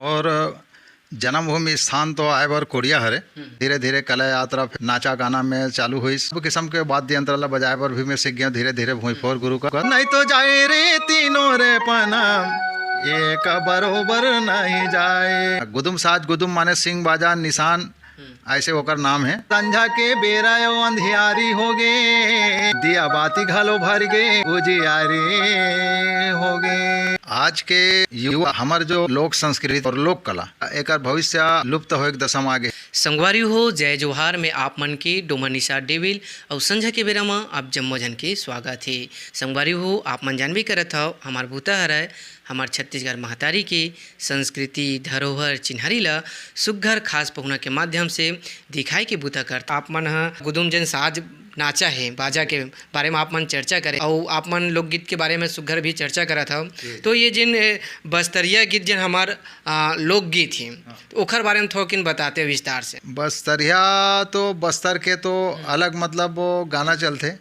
और जन्मभूमि स्थान तो आए बर कोरिया हरे। धीरे धीरे कला यात्रा फिर नाचा गाना में चालू हुई। सब किस्म के वाद्य यंत्र ला बजाए बर भी मैं सीख गया धीरे धीरे भूईफोर गुरु का। नहीं तो जाए रे तीनों रे पना एक बरोबर नहीं जाए। गुदुम साज गुदुम माने सिंह बाजा निशान ऐसे होकर नाम है। संझा के बेरा अंधियारी हो गे दिया बाती घालो भर गे उजियारी हो गे। आज के युवा हमार जो लोक संस्कृति और लोक कला एक भविष्य लुप्त हो एक दशम आगे। संगवारी हो जय जोहार में आप मन के डोमा निशा डेविल और संझा के बेरा में आप जम्मो जन के स्वागत है। संगवारी हो आप मन जानबी करत हो हमार भूता हराय हमार छत्तीसगढ़ महतारी के संस्कृति धरोहर चिन्हारी ला सुघर खास पहुना के माध्यम से दिखाई के बूता करता। आप मन गुदुम जन साज नाचा है बाजा के बारे में आप मन चर्चा करें और आप मन लोकगीत के बारे में सुघर भी चर्चा करा था। तो ये जिन बस्तरिया गीत जिन हमार लोकगीत है तो ओखर बारे में थोकिन बताते विस्तार से। बस्तरिया तो बस्तर के तो अलग मतलब वो गाना चलते।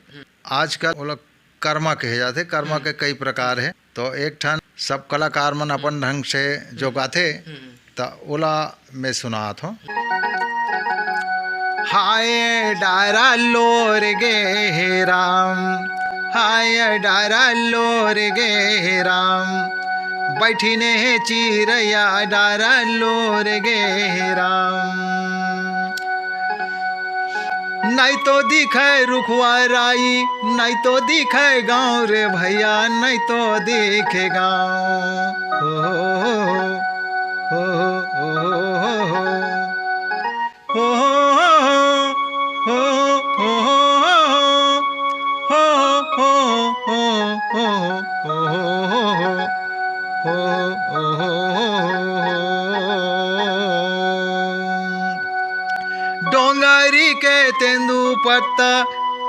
आजकल वो लोग कर्मा कहे जाते। कर्मा के कई प्रकार है। तो एक ठन सब कलाकार मन अपन ढंग से जो गाथे तो ओला मैं सुनात हूँ। हाय डारा लोर गे हे राम हाय डारा लोर गे हे राम बैठी ने चिरैया डारा लोर गे हे राम। नहीं तो दिखे रुखवाराई नहीं तो दिखे गाँव रे भैया नहीं तो दिखे गाँव। हो हो हो हो डोंगरी के तेंदू पत्ता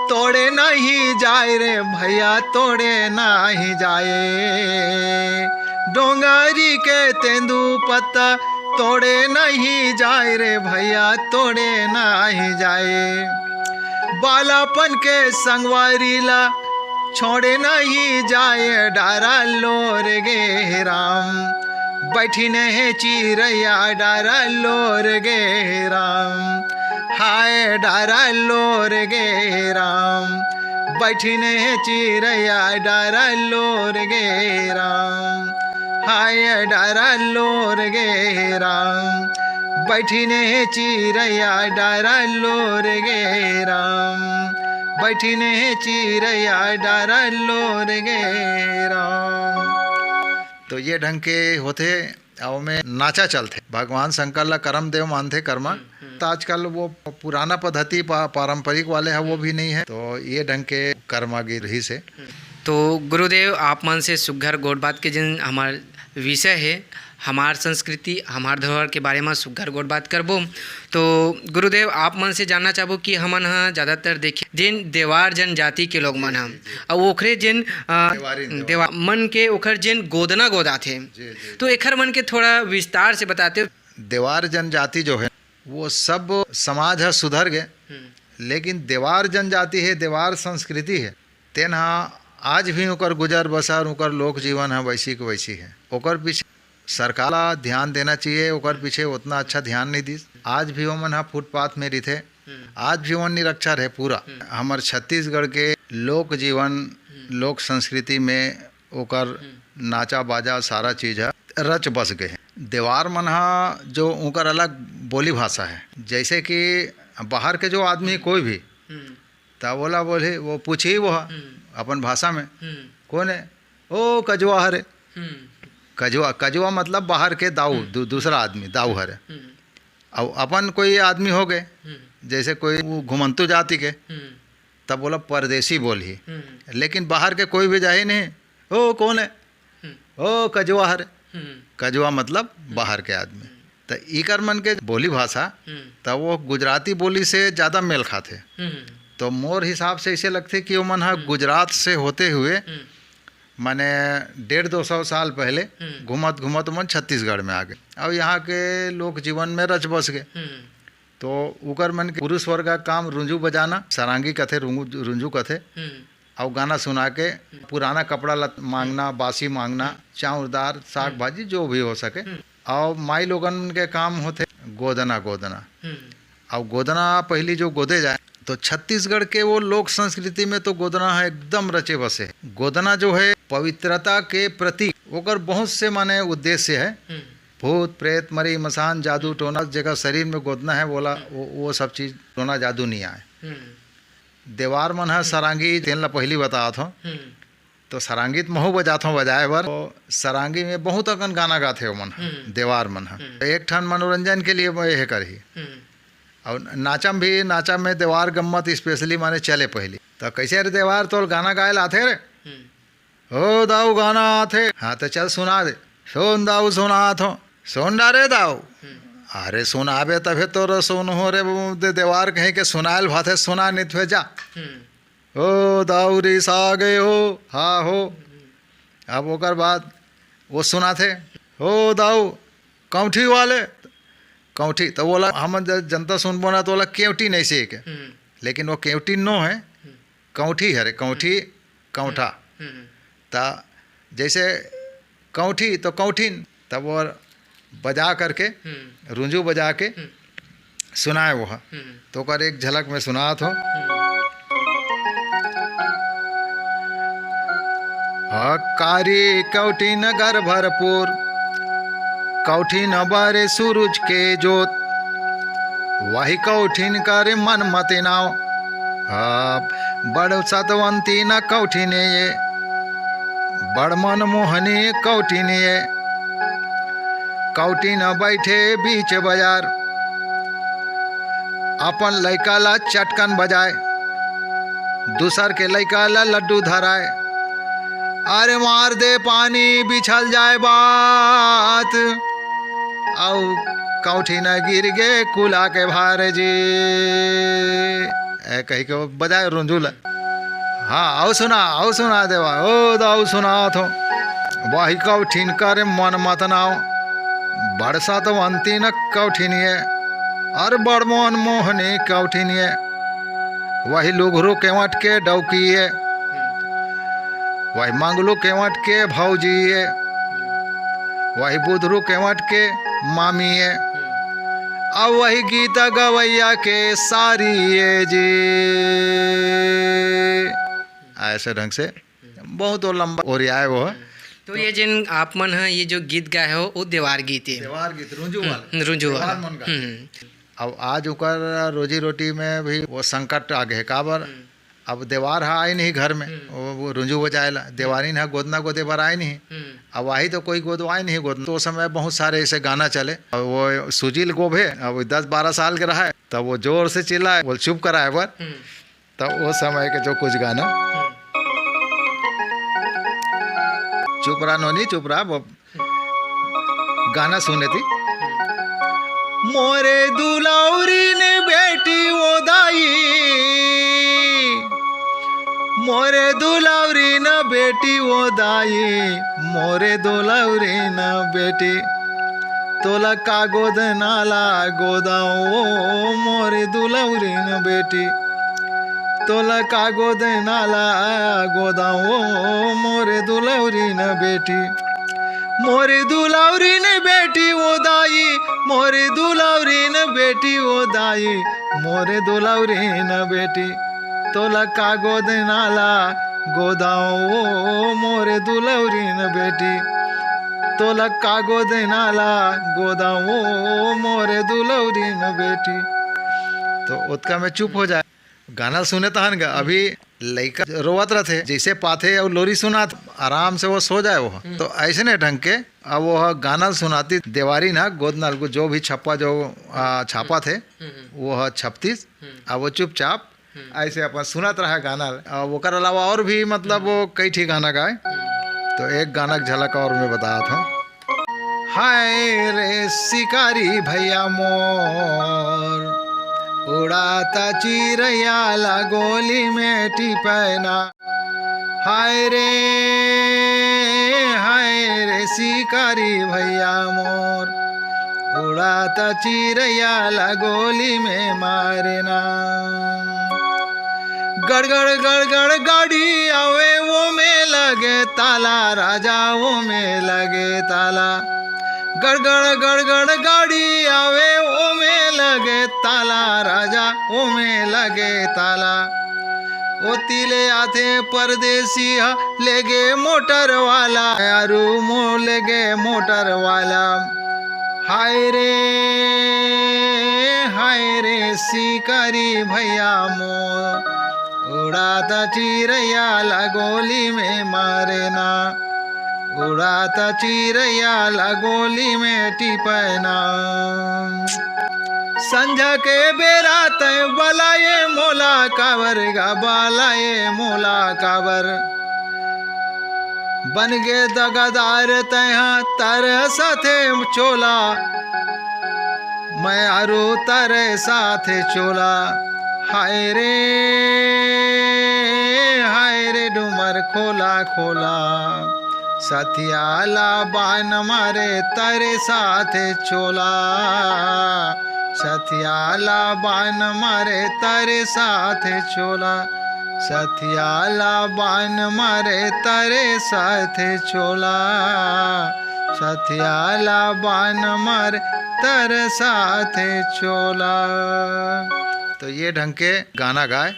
तोड़े नहीं जाए रे भैया तोड़े नहीं जाए। डोंगरी के तेंदू पत्ता तोड़े नहीं जाए रे भैया तोड़े नहीं जाए। बालापन के संगवारी ला छोड़े नहीं जाए डारा लोर गे राम बैठी ने चिरैया डारा लोर गे राम। हाय डारा लोर गे राम बैठी ने चिरैया डारा लोर गे राम। हाय डारा लोर गे राम बैठी ने चिरैया डारा लोर गे राम बैठी ने चिरैया डारा लोर गे राम। तो ये ढंग के होते और में नाचा चलते। भगवान शंकर ला कर्म देव मानते कर्मा। तो आजकल वो पुराना पद्धति पारंपरिक वाले हैं वो भी नहीं है। तो ये ढंग के कर्मागिरी से। तो गुरुदेव आप मन से सुघर गोट बात के जिन हमार विषय है हमार संस्कृति हमार धरोहर के बारे में सुघर गोट बात करबो। तो गुरुदेव आप मन से जानना चाहबो कि हमन ज़्यादातर देखे जिन देवार जनजाति के लोग मन और ओखरे जिन देवा मन के ओखर जिन गोदना गोदा थे तो एखर मन के थोड़ा विस्तार से बताते। देवार जनजाति जो है वो सब समाज है सुधर गए लेकिन देवार जनजाति है देवार संस्कृति है तेना आज भी ओकर गुजर बसर ओकर लोक जीवन है वैसी के वैसी है। ओकर पीछे सरकार ध्यान देना चाहिए। ओकर पीछे उतना अच्छा ध्यान नहीं दी। आज भी वो मन फुटपाथ में रहते। आज भी वो निरक्षर है पूरा। हमार छत्तीसगढ़ के लोक जीवन लोक संस्कृति में ओकर नाचा बाजा सारा चीज़ है रच बस गए हैं। देवार मन जो ओकर अलग बोली भाषा है। जैसे कि बाहर के जो आदमी कोई भी तब बोला बोले वो पूछी वो अपन भाषा में कौन है ओ कजवा हरे। कजवा कजवा मतलब बाहर के दाऊ दूसरा आदमी दाऊ हरे। और अपन कोई आदमी हो गए जैसे कोई घुमंतु जाति के तब बोला परदेसी बोल ही। लेकिन बाहर के कोई भी जाए नहीं ओ कौन है ओ कजवा हरे। कजवा मतलब बाहर के आदमी। तो इकर मन के बोली भाषा तब वो गुजराती बोली से ज़्यादा मेल खाते। तो मोर हिसाब से ऐसे लगते कि वो मन गुजरात से होते हुए माने 150-200 साल पहले घूमत घूमत मन छत्तीसगढ़ में आ गए और यहाँ के लोक जीवन में रच बस गए। तो उकर मन के पुरुष वर्ग का काम रुंजू बजाना सरांगी कथे रुंजू कथे और गाना सुना के पुराना कपड़ा मांगना बासी मांगना चाउर दाल साग भाजी जो भी हो सके और माई लोगन के काम होते गोदना गोदना। और गोदना पहली जो गोदे जाए तो छत्तीसगढ़ के वो लोक संस्कृति में तो गोदना है एकदम रचे बसे। गोदना जो है पवित्रता के प्रति ओकर बहुत से माने उद्देश्य है। भूत प्रेत मरी मसान जादू टोना जगह शरीर में गोदना है बोला वो सब चीज टोना जादू नहीं आए। देवार मन है सरांगी तेन ला पहली बता था तो सरांगी तो महू बजाता हूँ बजाए बर। तो सरांगी में बहुत अकन गाना गाते हो मन देवार मन है एक ठन मनोरंजन के लिए यह करही। और नाचम भी नाचा में देवार गम्मत स्पेशली माने चले पहली तो कैसे रे देवार तो गाना गाए आते रे हो दाऊ गाना आते हाँ तो चल सुना दे सोन दाऊ सुना थो सोन डारे दाऊ अरे सुनाबे तभे तो सोन हो रे देवार कहीं के सुनायल भाते सुना नहीं थे जा ओ दाऊ रिस आ गए हो हाँ हो। अब ओकर बाद वो सुना थे हो दाऊ कौठी वाले कौठी तो बोला हम जनता सुन बोला तो बोला केवटी नहीं से के लेकिन वो केवटी नो है कौठी है रे कौठी कौठा ता जैसे कौठी तो कौठिन तब वो बजा करके रुंजू बजा के सुनाए वो तो कर एक झलक में सुना थो कारी कौठिन घर भरपूर कौठिन बारे सूरज के जोत वही कौठिन करे मन मते नाव बड़ सतवंती न कौठिने ये बड़ मन मोहनी कौठिने ये कौठिन बैठे बीच बाजार अपन लड़का ला चटकन बजाए दूसर के लड़का ला लड्डू धराए अरे मार दे पानी बिछल जाए बात औ कौठी न गिर गे कुला के भार जी कही के बजाए रुंझुला हाँ आओ सुना देवा ओ दाऊ सुना थो वही कौठिन करे मन मत नाव बड़सा तो अंती न कौठिनिए और बड़ मोहन मोहनी कौठिनिए वही लुघरू केवट के डौकिए वही मंगलू केवट के भौजिए वही बुधरू केवट के मामिए अब वही गीता गवैया के सारी ये जी। ऐसे ढंग से बहुत और लंबा ओरिया है वो है। तो ये जिन आप मन है ये जो गीत गाए हो वो देवार गीत है देवार गीत रुंझू वाला रुंझू वाला। अब आज ओकर रोजी रोटी में भी वो संकट आ गए काबर अब देवार है आई नहीं घर में वो रुंझू बजाएला देवारी है गोदना गोदे बार आए नहीं अब वही तो कोई गोदवाए नहीं गोदना तो समय बहुत सारे ऐसे गाना चले और वो सुजील गोभे अब 10-12 साल के रहा है तब वो जोर से चिल्लाए बोल चुप कराए पर तब वो समय के जो कुछ गाना चुप रहा नोनी चुप रहा वो गाना सुने थी मोरे दुलाउरी ने बेटी वो दाई मोरे दुलाउरी न बेटी वो दाई मोरे दुलाउरी न बेटी तोला का गोद नाला गोदाओ मोरे दुलाउरी न बेटी तोला का गोद नाला गोदाओ मोरे दुलाउरी न बेटी मोरे दुलाउरी न बेटी वो दाई मोरे दुलाउरी न बेटी वो दाई मोरे दुलाउरी न बेटी तोला का गोद नाला गोदाओ मोरे दुलाउरी न बेटी तोला का गोद नाला गोदाओ मोरे दुलाउरी न बेटी। तो उतका में चुप हो जाए गाना सुने तहन गा अभी लड़का रोवत रहते जैसे पाथे और लोरी सुना आराम से वो सो जाए वो तो ऐसे नहीं ढंग के अब वो गाना सुनाती देवारी ना गोद नाल को जो भी छप्पा जो छापा थे वो छपतीस अब वो चुपचाप ऐसे अपन सुनत रहा गाना। अब ओकर अलावा और भी मतलब वो कई ठीक गाना गाए तो एक गाना झलक और मैं बताया था हाय रे शिकारी भैया मोर उड़ाता चिड़ैया ला गोली में टिपैना हाय रे शिकारी भैया मोर उड़ाता चिड़ैया ला गोली में मारना गड़गड़ गड़गड़ गाड़ी आवे वो में लगे ताला राजा वो में लगे ताला गड़गड़ गड़गड़ गाड़ी आवे ओमे लगे ताला राजा ओमे लगे ताला। ओ तिले आथे परदेसी लेगे मोटर वाला यारू मो लेगे मोटर वाला। हाय रे शिकारी भैया मो उड़ाता चिरैया लगोली में मारे ना। उड़ाता चिरैया लगोली में टिपैना। संझा के बेरा तय बलाए मोला काबर गा बलाए मोला काबर। बन गे दगादार तया तर साथे चोला मैं आरू तारे साथे चोला। हाय रे डूमर खोला खोला सथियाला बान मारे तारे साथे चोला। सथियाला बान मारे तारे साथे चोला। सथियाला बान मारे तारे साथे चोला। सथियाला बान मारे तारे साथे चोला। तो ये ढंग के गाना गाए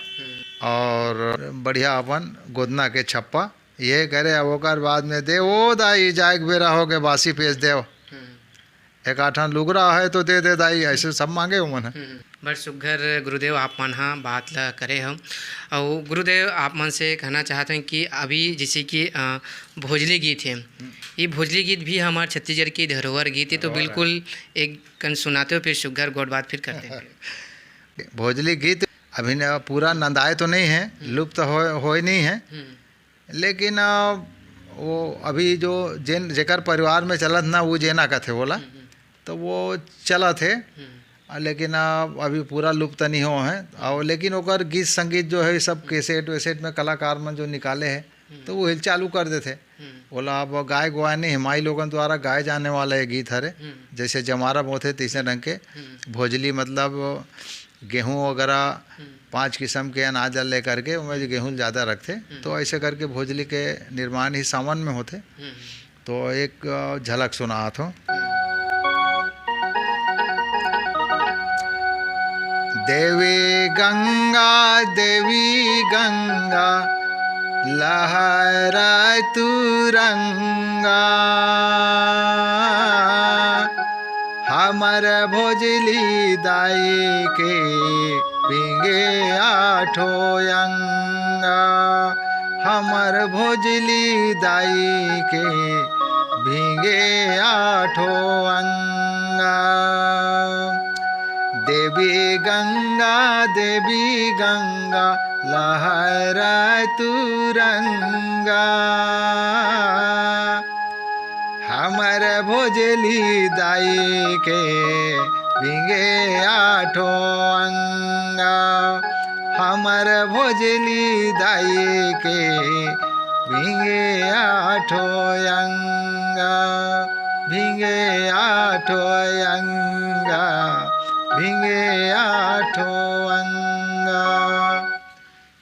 और बढ़िया अपन गोदना के छप्पा ये करे। अब ओकर बाद में दे ओ दाई जाग बेरा हो गए बासी पेश देव। एक आठन लुगरा है तो दे दे दाई ऐसे सब मांगे हो मन। बड़ सुघर गुरुदेव आप मन हाँ बात ला करे हम। और गुरुदेव आप मन से कहना चाहते हैं कि अभी जैसे कि भोजली गीत है, ये भोजली गीत भी हमारे छत्तीसगढ़ की धरोहर गीत है, तो बिल्कुल एक कन सुनाते हो फिर सुघर गौड़ बात फिर करते हैं। भोजली गीत अभी पूरा नंदाए तो नहीं है, लुप्त हो ही नहीं है, लेकिन वो अभी जो जेकर परिवार में चलत ना वो जेना का थे बोला तो वो चला थे, लेकिन अभी पूरा लुप्त नहीं हो है। और लेकिन ओकर गीत संगीत जो है सब कैसेट वैसेट में कलाकार मन जो निकाले हैं तो वो हिल चालू कर देते बोला। अब गाय गुआ नहीं हमारी लोगन द्वारा गाए जाने वाला ये गीत हरे। जैसे जमारा बोते तीसरे ढंग के भोजली मतलब गेहूँ वगैरह 5 किस्म के अनाज ले करके उनमें गेहूँ ज़्यादा रखते, तो ऐसे करके भोजली के निर्माण ही सावन में होते। तो एक झलक सुना था। देवी गंगा लहराए तुरंगा हमर भोजली दाई के पिंगे आठो अंगा। हमर भोजली दाई के भींगे आठो अंगा। देवी गंगा लहराए तुरंगा हमर भोजली दाई के भींगे आठो अंगा। हमर भोजली दाई के भींगे आठो अंगा। भींगे आठो अंगा भींगे आठो अंगा।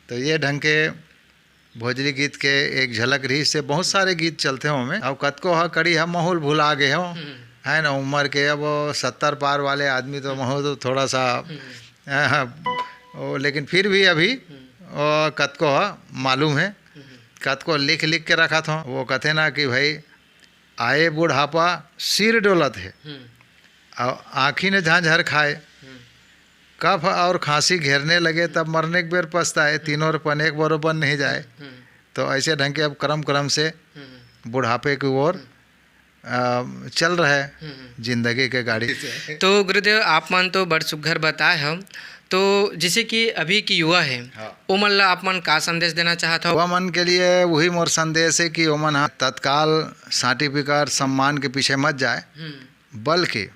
तो ये ढंग के भोजली गीत के एक झलक रही से बहुत सारे गीत चलते हों में। अब कतको हा कड़ी हम माहौल भुला गए हो है ना उम्र के। अब 70 पार वाले आदमी तो माहौल तो थोड़ा सा लेकिन फिर भी अभी कतको हा मालूम है। कतको लिख के रखा था वो कहते ना कि भाई आए बुढ़ापा सिर डोलत है और आँखी ने झांझर खाए, कफ और खांसी घेरने लगे तब मरने के बेर पछताए, तीनों पन एक बरोबर नहीं जाए। तो ऐसे ढंग के अब क्रम से बुढ़ापे की ओर चल रहे जिंदगी के गाड़ी। तो गुरुदेव आप मन तो बड़ सुघर बताए हम। तो जैसे कि अभी की युवा है वो मन ला आप मन का संदेश देना चाहता हो? युवा मन के लिए वही मोर संदेश है कि वो मन तत्काल सर्टिफिकेट सम्मान के पीछे मत जाए, बल्कि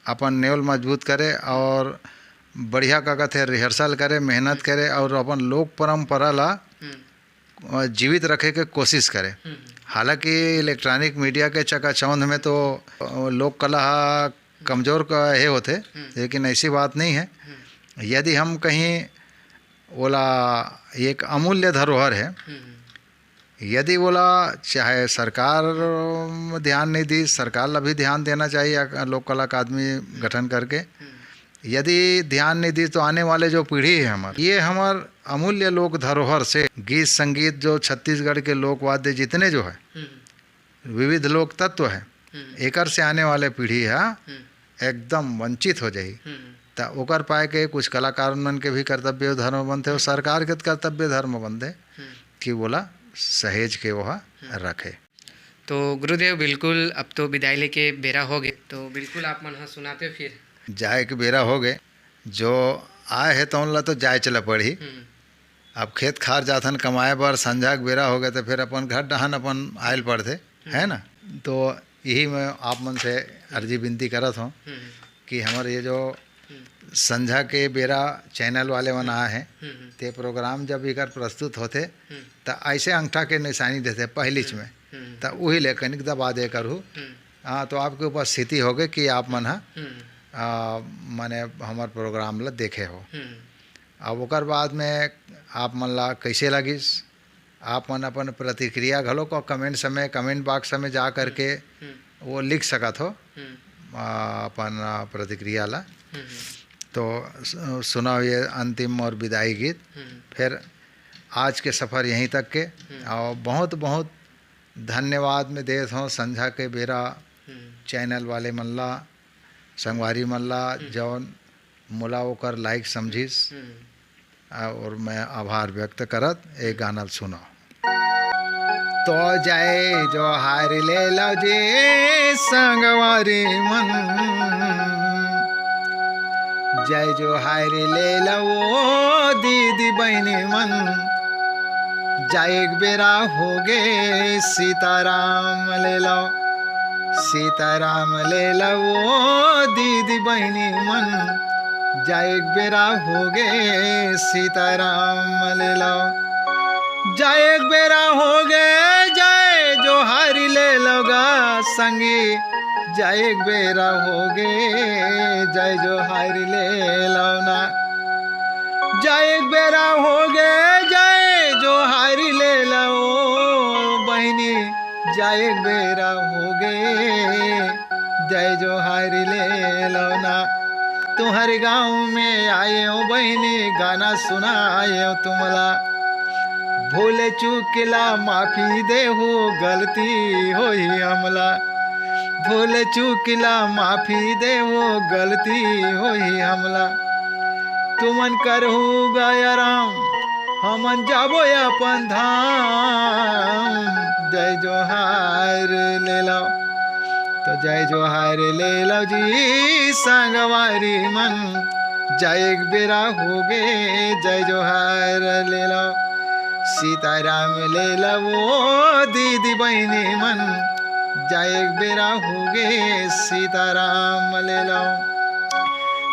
अपन नेवल मजबूत करे और बढ़िया का कहते रिहर्सल करे, मेहनत करे और अपन लोक परंपरा ला जीवित रखे के कोशिश करे। हालांकि इलेक्ट्रॉनिक मीडिया के चकाचौंध में तो लोक कला कमज़ोर का है होते, लेकिन ऐसी बात नहीं है। यदि हम कहीं बोला एक अमूल्य धरोहर है यदि बोला चाहे सरकार ध्यान नहीं दी, सरकार ला भी ध्यान देना चाहिए लोक कला अकादमी गठन करके। यदि ध्यान नहीं दी तो आने वाले जो पीढ़ी है हमारी, ये हमार अमूल्य लोक धरोहर से गीत संगीत जो छत्तीसगढ़ के लोकवाद्य जितने जो है विविध लोक तत्व है, एकर से आने वाले पीढ़ी है एकदम वंचित हो जाही। तो ओकर पाए के कुछ कलाकार मन के भी कर्तव्य धर्म बनते और सरकार के कर्तव्य धर्म बनते कि बोला सहेज के वह रखे। तो गुरुदेव बिल्कुल अब तो विदाई लेके बेरा हो गए, तो बिल्कुल आप मन सुनाते फिर जाए के बेरा हो गए, जो आए है तो उनला तो जाए चला पड़ी। अब खेत खार जाथन कमाए बर, संझा के बेरा हो गए तो फिर अपन घर डहन अपन आयल पड़ते है ना। तो यही मैं आप मन से अर्जी विनती करत हूँ कि हमारे ये जो संझा के बेरा चैनल वाले मन आए हैं ते प्रोग्राम जब इकर प्रस्तुत होते तो ऐसे अंगठा के निशानी देते पहलीच में, तो वही ले कनिक दबा दे करूँ। हाँ, तो आपके उपस्थिति हो गए कि आप मन माने हमार प्रोग्राम ला देखे हो। अब ओकर बाद में आप मन ला कैसे लगिस, आप मन अपन प्रतिक्रिया घलो को कमेंट बॉक्स में जा करके वो लिख सकत हो अपन प्रतिक्रिया ला। तो सुनाओ ये अंतिम और विदाई गीत। फिर आज के सफ़र यहीं तक के, और बहुत बहुत धन्यवाद मैं देत हूँ संझा के बेरा चैनल वाले मल्ला संगवारी मल्ला जौन मोला ओकर लाइक समझिस, और मैं आभार व्यक्त करत एक गाना सुनो। तो जय जो हार ले लो जे संगवारी मन, जय जो हार ले लो दीदी बहनी मन, जय एक बेरा हो गे सीताराम ले लो, सीताराम ले लो दीदी बहनी मन, जय एक बेरा हो गे सीताराम ले लो, जय एक बेरा हो गे जय जो हारी ले लोगा संगी, जय एक बेरा हो गे जय जो हारी ले लो ना, जय एक बेरा हो गे जय जो हारी ले लो बहनी, जय एक बेरा हो गे जय जो हारी ले लो ना। तुम्हारे गाँव में आए हो बहनी गाना सुनाए हो तुमला, भूले चूकला माफी दे हो गलती होई हमला, भूले चूकला माफी दे हो गलती होई हमला, तुमन करहु गया राम हमन जाबो अपन धाम, जय जोहार ले लो। तो जय जोहार ले लो जी संगवारी मन, जय एक बेरा हो गे जय जोहार ले लो, सीताराम ले लो वो दीदी बहनी मन, जय एक बेरा हो गे सीताराम ले लो,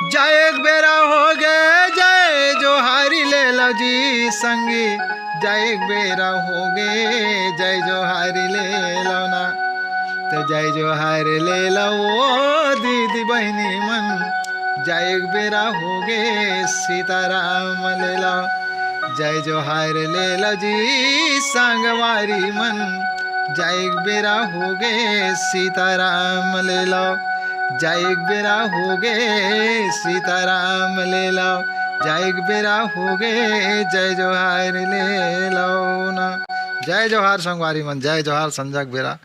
जय एक बेरा हो गे जय जोहारी ले लो जी संगी, जय एक बेरा हो गे जय जोहारी ले लो ना। तो जय जोहार ले लो वो दीदी बहनी मन, जय एक बेरा हो गे सीताराम ले लो, जय जोहार ले लो जी संगवारी मन, जय एक बेरा हो गे सीताराम ले लो, जय एक बेरा हो गे सीताराम ले लो, जय एक बेरा हो गे जय जोहार ले लो ना। जय जोहार संगवारी मन, जय जोहार संजक बेरा।